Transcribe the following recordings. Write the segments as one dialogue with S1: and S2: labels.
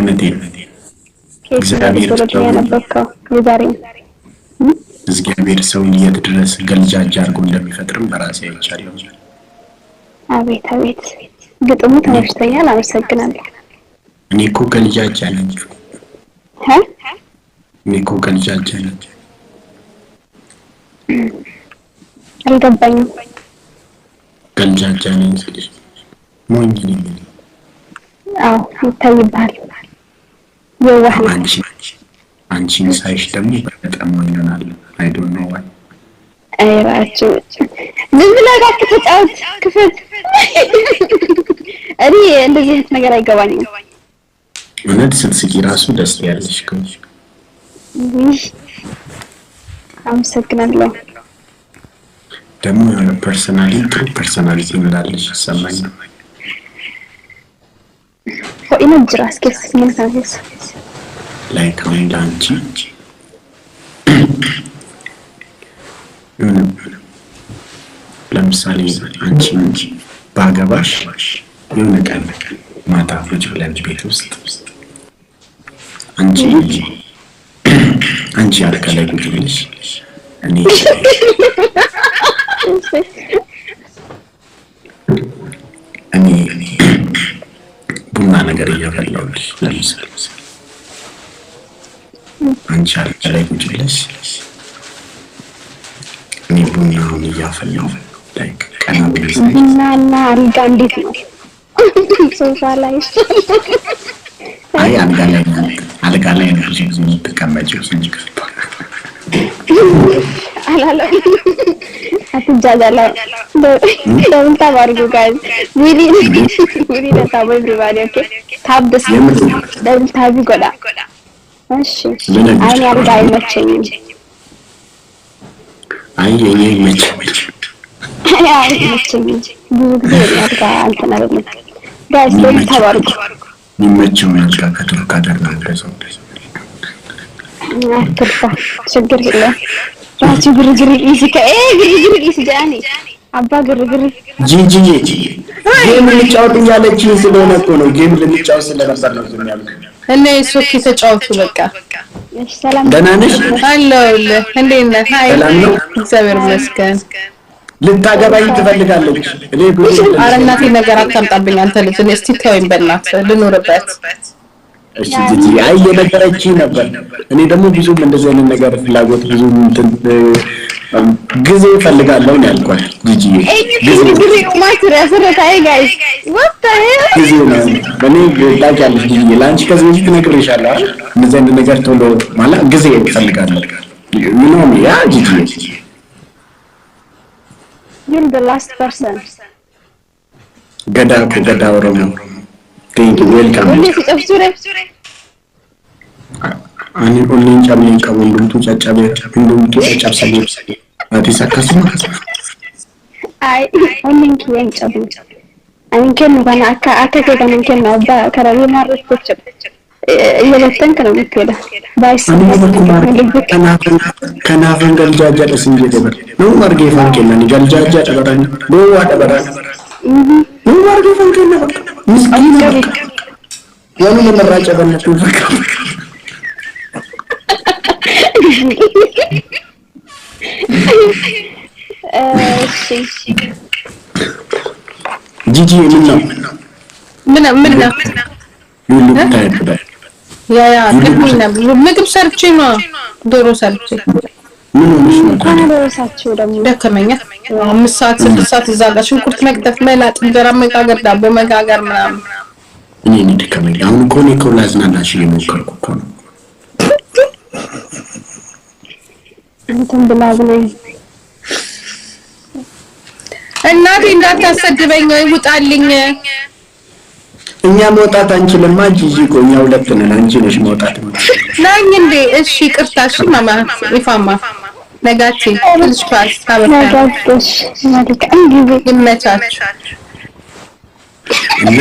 S1: እውነቴን
S2: እግዚአብሔር
S1: እግዚአብሔር ሰው ድረስ ገልጃጃ አርጎ እንደሚፈጥርም በራሴ አይቻለሁ።
S2: አቤት አቤት ግጥሙ ተመችቶኛል አመሰግናለሁ።
S1: እኔ እኮ ገልጃጃ ነኝ እኔ እኮ ገልጃጃ ነኝ
S2: አልገባኝም።
S1: ገልጃጃ ነኝ ሞኝ ነኝ።
S2: አዎ ይታይባል የዋህ
S1: አንቺን ሳይሽ ደግሞ በጣም ሞኝናል። I don't know why
S2: አይራችሁ ምን ብለህ ተጫውት ክፍል እኔ እንደዚህ አይነት ነገር አይገባኝም።
S1: እውነት ስትስቂ ራሱ ደስ ያለሽ እኮ
S2: አመሰግናለሁ።
S1: ደግሞ የሆነ ፐርሰናሊቲ እንዳለሽ ይሰማኛል።
S2: ወይንጅራስ ከስ ምን ታውስ
S1: ላይክ አንቺ ለምሳሌ አንቺ ባገባሽ የሆነ ቀን ማታ ቁጭ ብለን ቤት ውስጥ አንቺ አልጋ ላይ ቁጭ ብለሽ እኔ ቡና ነገር እያፈላሁልሽ ለምሳሌ አንቺ አልጋ ላይ ቁጭ ብለሽ እኔ ቡናውን እያፈላሁ ላይክ ቀና ብለሽ
S2: ቡናና አልጋ እንዴት ነው ሶፋ ላይ
S1: አይ አልጋ ላይ ነው ብዙ ጊዜ የምትቀመጪው እንጂ
S2: አላለም አትጃጃላ don't tabargu guys really don't tab everybody okay tab this don't tab ይጎዳ እሺ አይ አልጋ አይመቸኝም
S1: አይ የኔ ይመቸኝ
S2: አይመቸኝም ብዙ ጊዜ አልጋ እንትን አይደለም guys don't tabargu
S1: ይመቸው አልጋ ከቱርክ ሀገር ነው እንደሰው
S2: አትርፋ ችግር የለም ራሱ ግርግር ይስከ ግርግር ይስጃኒ አባ ግርግር
S1: ጂጂ ጌም ልጫወት እያለች ስለሆነ እኮ ነው ጌም ልጫወት ስለነበር ነው ዝም ያልኩት
S3: እኔ ሶኪ ተጫወቱ በቃ
S2: ሰላም
S1: ደህና ነሽ
S3: አለሁልህ እንዴት ነህ ሃይ እግዚአብሔር ይመስገን
S1: ልታገባኝ ትፈልጋለች እኔ ጉድ
S3: ኧረ እናቴ ነገር አታምጣብኝ አንተ ልጅ እኔ እስቲ ተወኝ በእናትህ ልኖርበት
S1: እሺ ጂጂ አይ የነገረችኝ ነበር እኔ ደግሞ ብዙም እንደዚህ አይነት ነገር ፍላጎት ብዙም እንትን ጊዜ ፈልጋለሁ ነው ያልኳት ጂጂ
S2: ግርግር ማትራ ሰረታይ ጋይስ what the hell
S1: ጊዜ ነው በኔ ታውቂያለሽ ጂጂ ላንቺ ከዚህ በፊት ነግሬሻለሁ አይደል እንደዚህ አይነት ነገር ቶሎ ማለት ጊዜ ፈልጋለሁ ምንም ያ ጂጂ
S2: you're the last person
S1: ገዳ ኦሮሞ thank you welcome
S2: ሁሌ ሲጨፍሱረ
S1: አኒ ኦንላይን ቻምሊን ከወንዱም ተጫጫበ እንደውም ተጫጫብሰኝ አዲሳካስማ
S2: አይ ኦንላይን ኪያን ጫቡ አንከን ባና አካ ከገናን ከና አባ ከራሪ ማርቶች እየለተንክ ነው ምትወዳ ባይሰማ
S1: ከናፈን ገልጃጃ ደስንጀ ደበር ነው ማርጌ ፋንከና ገልጃጃ ደበራን ነው ዋደበራን ነው ማርጌ ፋንከና በቃ ምስኪን ወኑ ለመራጨ በነቱ በቃ ጂጂ ምን ነው ሁሉ ታይበዳ
S3: ያ ከምን ምግብ ሰርቼ ነው ዶሮ ሰርቼ
S1: ምን ሆነሽ ነው
S2: ታናደረሳችሁ ደግሞ
S3: ደከመኛ 5 ሰዓት 6 ሰዓት እዛ ጋር ሽንኩርት መክተፍ መላጥ እንጀራ መጋገር ዳቦ መጋገር ምናምን
S1: እኔ ደከመኝ አሁን እኮ ላዝናናሽ እየሞከርኩ እኮ ነው
S2: አንተም ብላብነኝ
S3: እናቴ እንዳታሰድበኝ ይውጣልኝ
S1: እኛ መውጣት አንችልማ ጂጂ ቆኛ ሁለት ነን አንቺ ነሽ መውጣት
S3: ነኝ እንዴ እሺ ቅርታሽ ማማ ይፋማ ነጋቲ ልጅ ፓስ
S2: ነጋሽ መልካም ጊዜ
S3: ይመቻች
S1: እና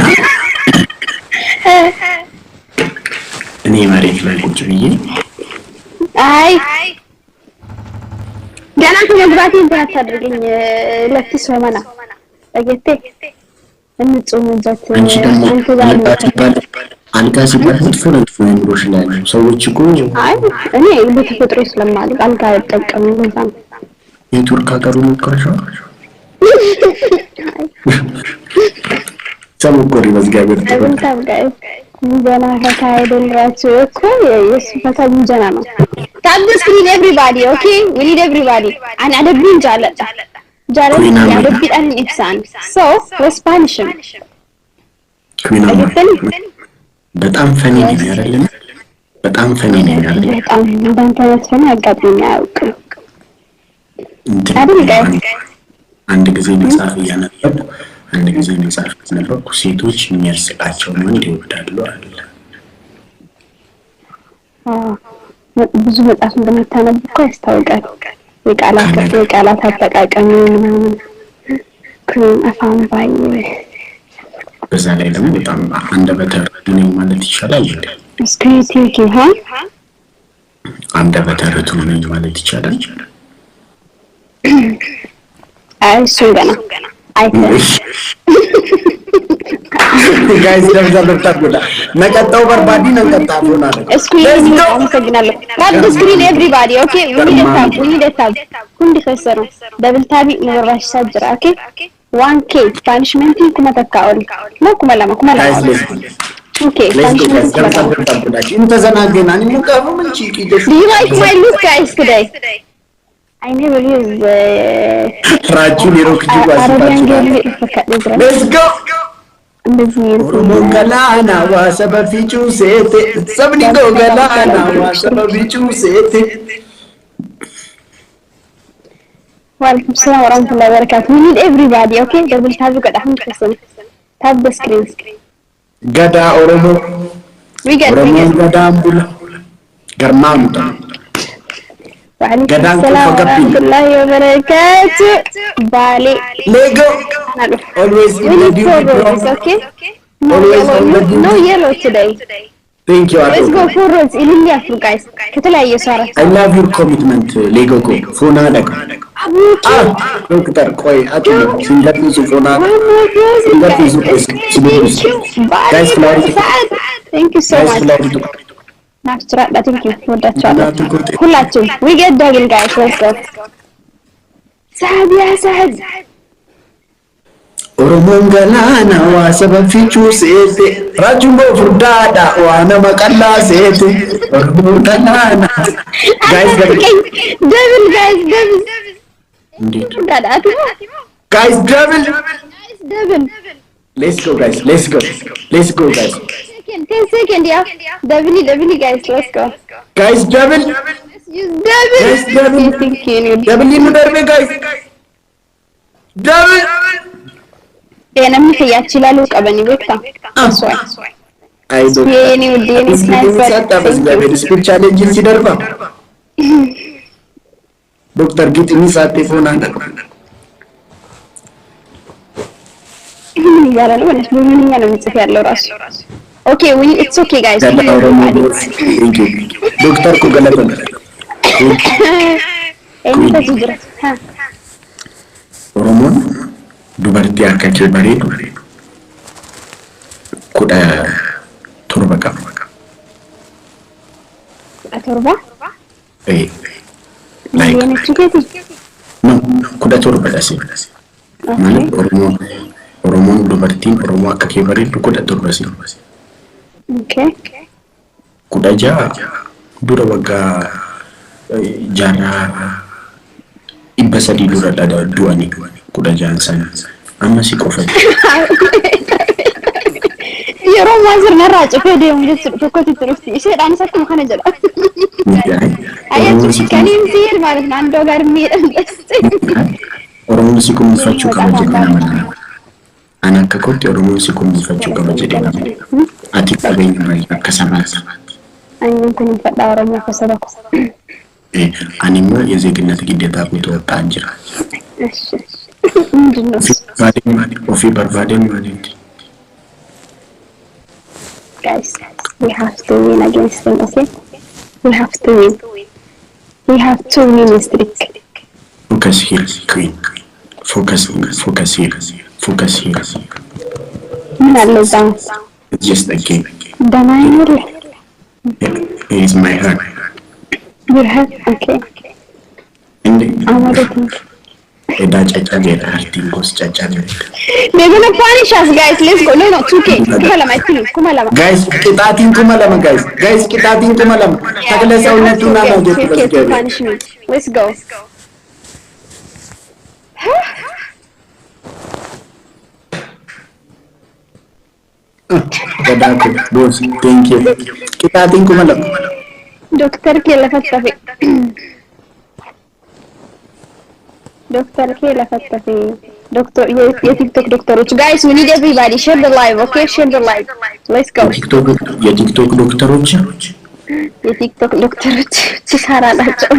S1: እኔ መሬት ላይ ቁጭ ብዬ
S2: አይ ገና ከመግባቴ እንዳታደርገኝ ለክስ ሆመና በጌቴ እንጹም እንጀት
S1: አንቺ ደግሞ አልጋ ሲባል መጥፎ ነው የሚሮሽ ላይ ሰዎች እኮ
S2: አይ እኔ በተፈጥሮ ስለማልቅ አልጋ አልጠቀምም ለዛ ነው
S1: የቱርክ ሀገሩ ሞክረሻው ሰሙኮሪ መዝጋቢር
S2: ተብልታም ጋር ሚዘና ፈታ አይደላችሁ እኮ የሱ ፈታ ሚዘና ነው tap the screen everybody okay we need everybody and adabin jalata ya rabbi an ihsan so Spanish
S1: ኩዊና በጣም ፈኒ ነው ያረለ በጣም ፈኒ ነው ያረለ
S2: በጣም እንዳንተ ፈኒ አጋጥሞኝ አያውቅም
S1: አንድ ጊዜ መጽሐፍ እያነበብኩ አንድ ጊዜ መጽሐፍ ነበርኩ ሴቶች የሚያስቃቸው ወንድ ይወዳሉ አለ
S2: ብዙ መጽሐፍ እንደምታነብ እኮ ያስታውቃል የቃላት አጠቃቀም ምናምን ክሩን አፋን ባይ
S1: በዛ ላይ ደግሞ በጣም አንደበተ ርቱዕ ማለት ይቻላል
S2: ስክሪቲክ ይሄ
S1: አንደበተ ርቱዕ ማለት ይቻላል
S2: እሱ ገና አይተሽ
S1: ጋይስ ደብዛብታቁላ ነቀጣው በርባዲ ነቀጣፉና
S2: እስኪ አመሰግናለሁ ታብ ስክሪን ኤቭሪባዲ ኦኬ we need a tab ሁንዲ ፈሰሩ ደብል ታቢ ምራሽ ሳጅራ ኦኬ 1k ፓኒሽመንት kuma ተካውል ነው kuma ለማ ኦኬ ፓኒሽመንት
S1: እንተ ዘናገና እኔ ሙቀሩ ምን ቺቂ ደስ
S2: you like my look guys today I never use
S1: Raju Nirokuji Let's go Galana was a bafichu set somebody go Galana was a bafichu set
S2: Welcome Assalamu warahmatullahi wabarakatuh we need everybody okay double tap gada hamsan tap the screen
S1: Gada Oromo
S2: we get
S1: Gada Ambula Garmanta
S2: وعليكم السلام ورحمة الله وبركاته بالي
S1: Lego always
S2: we need progress okay no yellow today
S1: thank you
S2: let's go forwards Ilya for guys ከተለያየ ሰራ
S1: I love your commitment Lego go ፎና ደግ ዶክተር ቆይ አጡ ሲንገት ፎና ሲንገት guys
S2: thank you so much ናፍጥራ ዳትንኪ ወዳቻለሁ ሁላችሁ we get double guys let's go ሳድ
S1: ኦሮሞን ገላና ዋሰበፊቹ ሴት ራጁምቦ ፍርዳዳ ዋና መቀላ ሴት ኦሮሞን ገላና guys
S2: double
S1: እንዴት
S2: ዳዳቱ
S1: guys double let's go guys
S2: 10 seconds yeah double guys let's go
S1: guys double double you derbe guys double
S2: ಏನಮ್ಮ ಯಾಚಿಲಾಲು ಕಬನಿ ಬೇಕತಾ ಅಸ್ವಾಯ್
S1: I don't
S2: ಏನಿ ಉದ್ದೇನಿ sniper
S1: speech challenge ಸಿದರ್ಬಾ ಡಾಕ್ಟರ್ ಗಿತಿನಿ ಸಾತೆ ಫೋನ್ ಆನ
S2: ያላለ ወንስ ምንኛ ነው ምጽፍ ያለው ራሱ Okay, it's okay guys.
S1: Doctor ko galaban.
S2: Enta jira. Ha.
S1: Oromon dubartii akka kee bareedu kudha torba qaba.
S2: Torba?
S1: Like. No, kudha torba dasi.
S2: Okay.
S1: Oromon dubartiin Oromoo akka kee bareedu kudha torba si.
S2: Okay.
S1: Kudaja dura wagga jana ibasadi dura dada duani kudajan sana amma si kofet
S2: yoro mazur narac fede umjit tokkoti turufti shedan sakku khana jala ayatu kanin sir ማለት ነው አንዶ ጋር የሚሄድ
S1: ኦሮሞ ሲኩም ፈቹ ከመጀመሪያ ana kakotti oromo sikum fachu kama jede ati kabin mai kasama
S2: አንን ኩን ፈዳ ኦሮሞ ከሰበኩ
S1: አንimo የዜግነት ግዴታ ቁጥር ታንጅራ
S2: እሺ ምንድነው
S1: ኦፊ በርባዴን ማለት
S2: guys we have to win against them okay we have to win this trick
S1: focus here queen focus here
S2: ምን አለ እዛ
S1: just a game
S2: دماير.
S1: It's my heart.
S2: Your head. Okay.
S1: And Eda chacha geta harting kos chacha geta.
S2: They're gonna punish us, guys. Let's go. No, it's okay. Kumalama, I think. Kumalama.
S1: Guys, kitatin kumalama, guys. Guys, kitatin kumalama. Takla sa una tuna na
S2: Okay,
S1: gitu
S2: okay,
S1: guys.
S2: punish me. Let's go.
S1: Gadaku, boss. Thank you. Kitatin kumalama.
S2: دكتور كي لفتفي دكتور كي لفتفي دكتور يا تيك توك دكتور. Guys, we need everybody share the live. Okay, share the live. Let's go.
S1: Ya TikTok dokteroች
S2: የቲክቶክ ዶክተሮች ትሰራላችሁ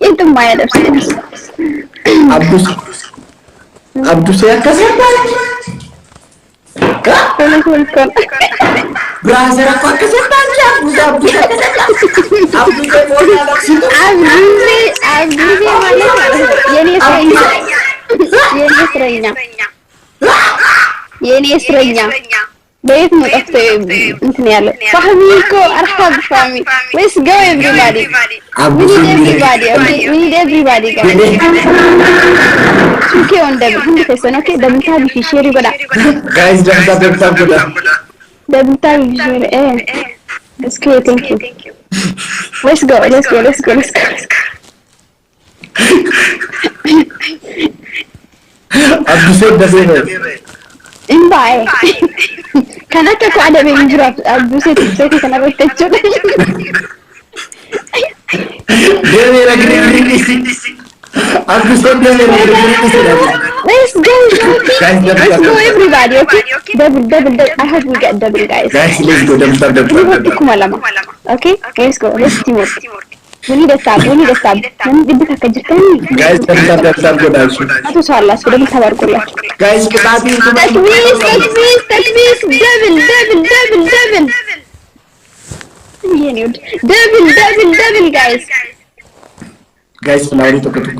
S2: የትም አይደርስም።
S1: አብዱስ ያከሰባል ብራዘር እኮ ከሰባል አብዱስ
S2: የኔ እስረኛ በየት ነው ጠፍቶ እንትን ያለ ፋሚኮ አርሃብ ፋሚ let's go everybody we need everybody guys ሱኬ ወንደም እንዴ ተሰነ ኦኬ ደምታቢ ፊሽሪ ጎዳ
S1: guys ደምታ ጎዳ
S2: ደምታቢ ፊሽሪ let's go thank you let's go
S1: አብዱስ ደሰበ
S2: ኢምባይ كانت قاعدة بنجرب أبوسة تسوي كنا بتجرب. Let's go everybody, okay? Double. I hope we get double, guys.
S1: Guys, let's go double.
S2: Okay, let's go. Let's teamwork. We need a sub. بدك كجرتني.
S1: Guys, double.
S2: ما توصل لا سودا متابعكم.
S1: Guys, كتابين.
S2: تكبيس. Double, guys.
S1: Guys, flower itu ketuk.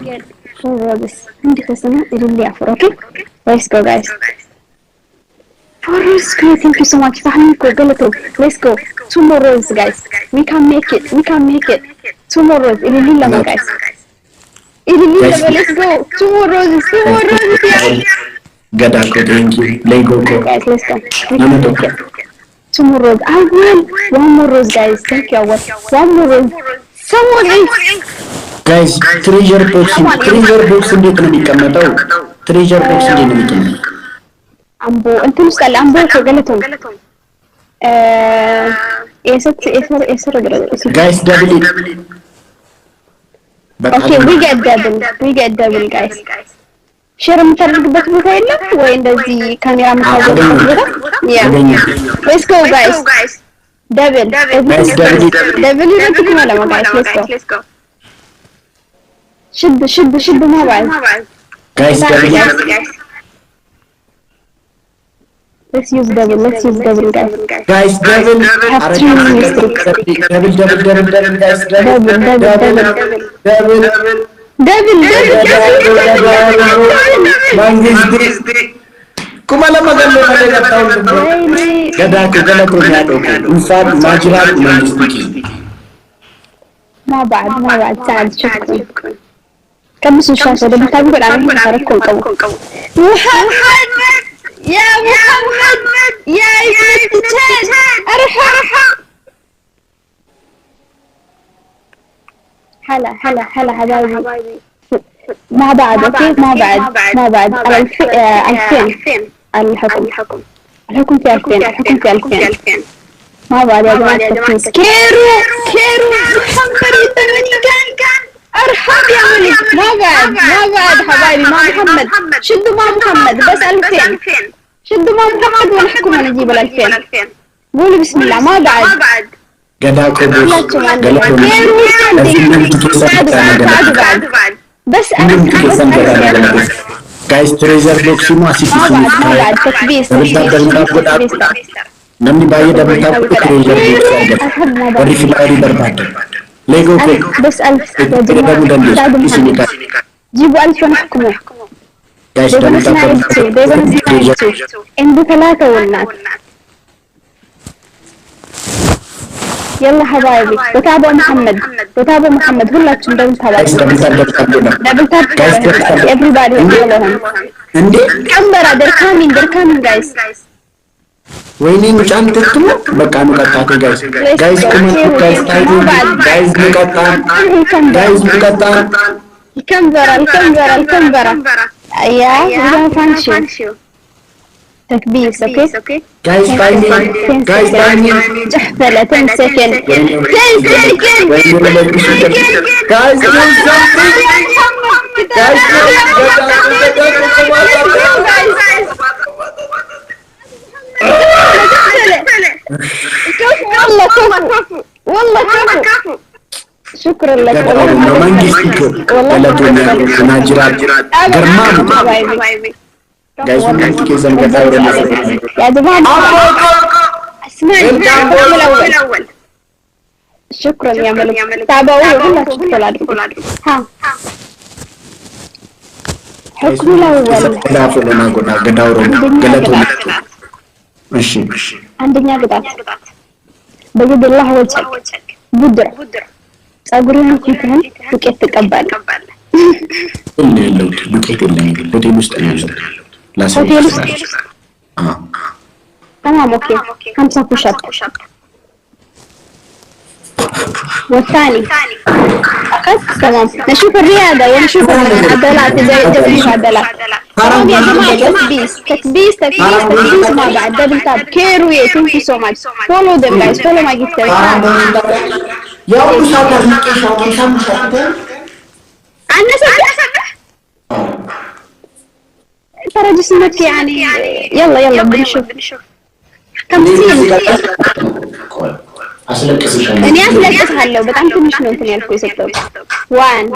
S2: Rose. Nanti kesana really after, okay? Let's go, guys. Rose, thank you so much. Let's go. Two more rows, guys. We can make it. Two more rows. Really, guys. Let's go. Two more roses. Yeah.
S1: Gadako, thank you. Lego.
S2: Guys, let's go. Two more rows. I will. One more rose, guys. Thank you. One more rose. Someone else.
S1: Guys, treasure box እንዴት ነው የሚቀመጠው? treasure box እንዴት ነው የሚቀመጠው?
S2: አምቦ እንትን ውስጥ አለ። አምቦ ከገለተው ኤሰር
S1: guys double it.
S2: Okay, we get double, guys. ሼር የምታደርግበት ቦታ የለም ወይ እንደዚህ ካሜራ የምታደርግበት ቦታ? Yeah. Let's go, guys. Double. ይረጥኩ ማለት ነው, guys. Let's go. شد ما بعد.
S1: Guys, double.
S2: Let's use double, guys.
S1: Guys, double. Double, guys. Double. Kumala magalle malega taun. Gada ko yaado ko. Infat majrat manistiki.
S2: ما بعد تعال شكرا. كم الشاشة ده بتابع ولا عامل حركة كم محمد يا محمد يا ابن التاج ارحم هلا حبايبي ما بعد اوكي ما بعد على 2000 الحكم في 2000 ما بعد يا جماعة التركيز. كيرو محمد الدومينيكان ارحب يا ولد. ما بعد حبايبي ما محمد. شدوا ما محمد بس 2000. شدوا ما محمد ونحكم نجيب 2000. قولوا بسم الله ما بعد.
S1: قداكو
S2: كيرو بعد بس
S1: guys treasure box masih
S2: ما بعد تكبيس
S1: namni baay'ee dabaltaa treasure box argata warri filaarii barbaada lego ko
S2: بس 1000 يا جماعة جيبوا 1000 ونحكموا
S1: guys
S2: dabaltaa عنده 3 والناس يلا حبايبي وتابع محمد كلكم دبل تاب everybody يلا هم
S1: እንዴ
S2: كمبرا they're coming guys
S1: ወይኔ ሙጫን ተጥሞ በቃ ነው ቀጣቴ ጋይስ ኮሜንት ጋይስ ታይቱ ጋይስ ንቀጣን
S2: الكمبرا يا فانشو تكبيس اوكي
S1: guys buy me
S2: جحفلة 10 سكند
S1: guys do something
S2: والله كفو شكرا لك
S1: والله والله ناجرات جرمان جايز من كيس القطار
S2: يا جماعة اسمعني الأول شكرا يا ملك تابعوا والله شكرا ها حكم الأول عندنا قطعة بجد الله وجهك بدرة ጸጉርን ፊትህን ዱቄት ትቀባለህ
S1: اللي ዱቄት የለም ሆቴል ውስጥ ነው ያለው
S2: ሆቴል ውስጥ تمام اوكي 5 push-up والثاني أخذت تمام نشوف الرياضة ونشوف العضلات إذا فيها عضلات تمام يا جماعة تكبيس مع بعض دبل تاب كيروي thank you so much follow them guys follow my gift
S1: يا ابو شاطر نقيش
S2: أنا سبح ترى جسمك يعني يلا بنشوف كم سين እኔ አስለቅስሃለሁ በጣም ትንሽ ነው እንትን ያልኩ የሰጠው 1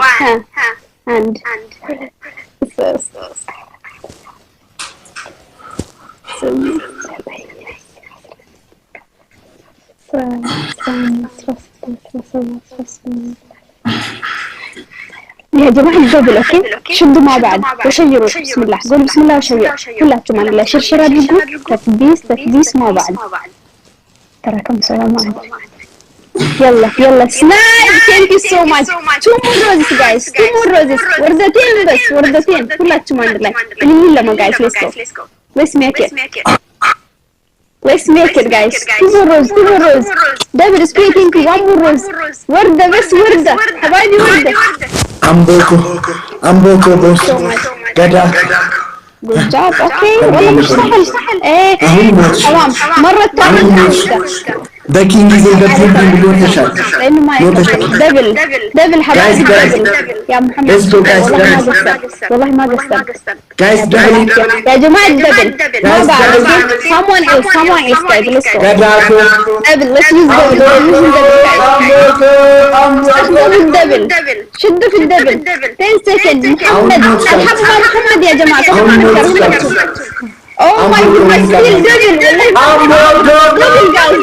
S2: አንድ يا جماعة الدبل اوكي شدوا مع بعض وشيروا بسم الله قولوا بسم الله وشيروا كلكم على الله شرشرة ادركوا تكبيس مع بعض تراكم سلام عليكم يلا سنايب ثانك يو سو ماتش 2 more roses guys 2 more roses وردتين كلكم عند الله يلا guys let's make it guys 2 more roses دبل سكريتنج 1 more rose وردة بس وردة حبايبي وردة
S1: أمبوكو بوس قدا
S2: good job اوكي والله مش سهل ايه تمام مرة ثانية
S1: داكين زي دبل مليون تشات
S2: لانه ما دبل حبايبي دبل يا محمد والله ما قصر
S1: جايز دبل
S2: يا جماعة دبل ما بعرف someone else guys let's go دبل let's use دبل شدوا في الدبل 10 seconds محمد يا جماعة oh my god still دبل والله دبل guys